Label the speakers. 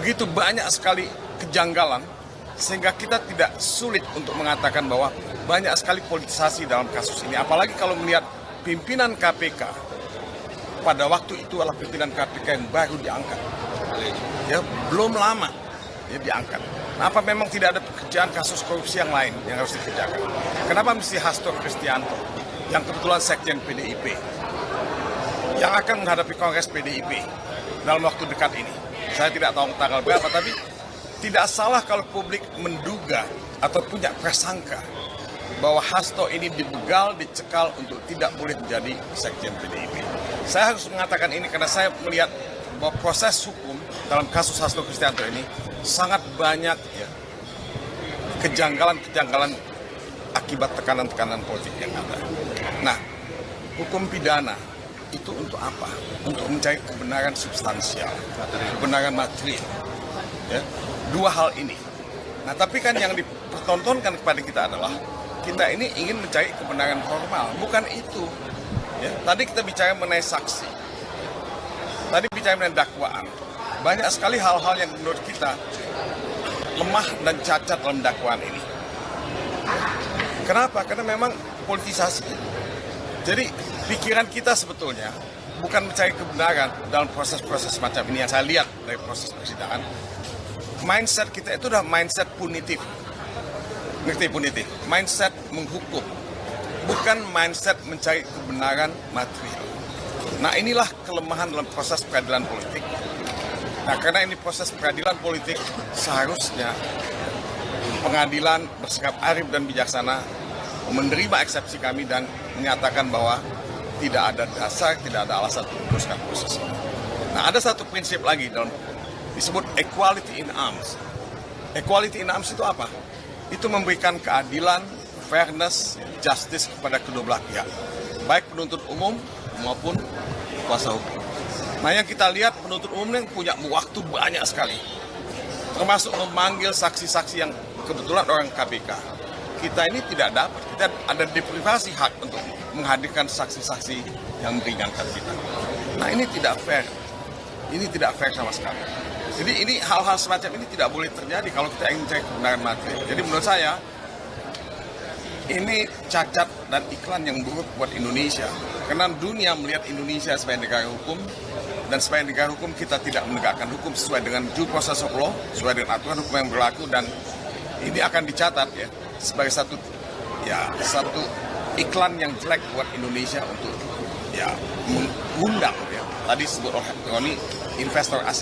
Speaker 1: begitu banyak sekali kejanggalan sehingga kita tidak sulit untuk mengatakan bahwa banyak sekali politisasi dalam kasus ini. Apalagi kalau melihat pimpinan KPK pada waktu itu adalah pimpinan KPK yang baru diangkat. Ya, belum lama ya diangkat. Nah, apa memang tidak ada pekerjaan kasus korupsi yang lain yang harus dikerjakan? Kenapa mesti Hasto Kristianto yang kebetulan sekjen PDIP yang akan menghadapi Kongres PDIP dalam waktu dekat ini? Saya tidak tahu tanggal berapa, tapi tidak salah kalau publik menduga atau punya prasangka bahwa Hasto ini dibegal, dicekal untuk tidak boleh menjadi sekjen PDIP. Saya harus mengatakan ini karena saya melihat bahwa proses hukum dalam kasus Hasto Kristianto ini sangat banyak ya, kejanggalan-kejanggalan akibat tekanan-tekanan politik yang ada. Nah, hukum pidana itu untuk apa? Untuk mencari kebenaran substansial, kebenaran material. Ya, dua hal ini. Nah, tapi kan yang dipertontonkan kepada kita adalah kita ini ingin mencari kebenaran formal, bukan itu. Ya, tadi kita bicara mengenai saksi, tadi bicara mengenai dakwaan. Banyak sekali hal-hal yang menurut kita lemah dan cacat dalam dakwaan ini. Kenapa? Karena memang politisasi. Jadi pikiran kita sebetulnya bukan mencari kebenaran dalam proses-proses semacam ini yang saya lihat dari proses persidangan. Mindset kita itu udah mindset punitif. Ngerti punitif? Mindset menghukum. Bukan mindset mencari kebenaran material. Nah, inilah kelemahan dalam proses peradilan politik. Nah, karena ini proses peradilan politik, seharusnya pengadilan bersikap arif dan bijaksana menerima eksepsi kami dan menyatakan bahwa tidak ada dasar, tidak ada alasan untuk meneruskan proses ini. Nah, ada satu prinsip lagi dalam disebut equality in arms. Equality in arms itu apa? Itu memberikan keadilan, fairness, justice kepada kedua belah pihak, baik penuntut umum maupun kuasa hukum. Nah, yang kita lihat penuntut umum yang punya waktu banyak sekali, termasuk memanggil saksi-saksi yang kebetulan orang KPK. Kita ini tidak dapat, kita ada deprivasi hak untuk menghadirkan saksi-saksi yang meringankan kita. Nah, ini tidak fair. Ini tidak fair sama sekali. Jadi ini hal-hal semacam ini tidak boleh terjadi kalau kita ingin cek kebenaran material. Jadi menurut saya, ini cacat dan iklan yang buruk buat Indonesia. Karena dunia melihat Indonesia sebagai negara hukum, dan sebagai negara hukum kita tidak menegakkan hukum sesuai dengan due process of law, sesuai dengan aturan hukum yang berlaku, dan ini akan dicatat ya sebagai satu iklan yang jelek buat Indonesia untuk ya mengundang ya tadi disebut oleh Roni investor asing.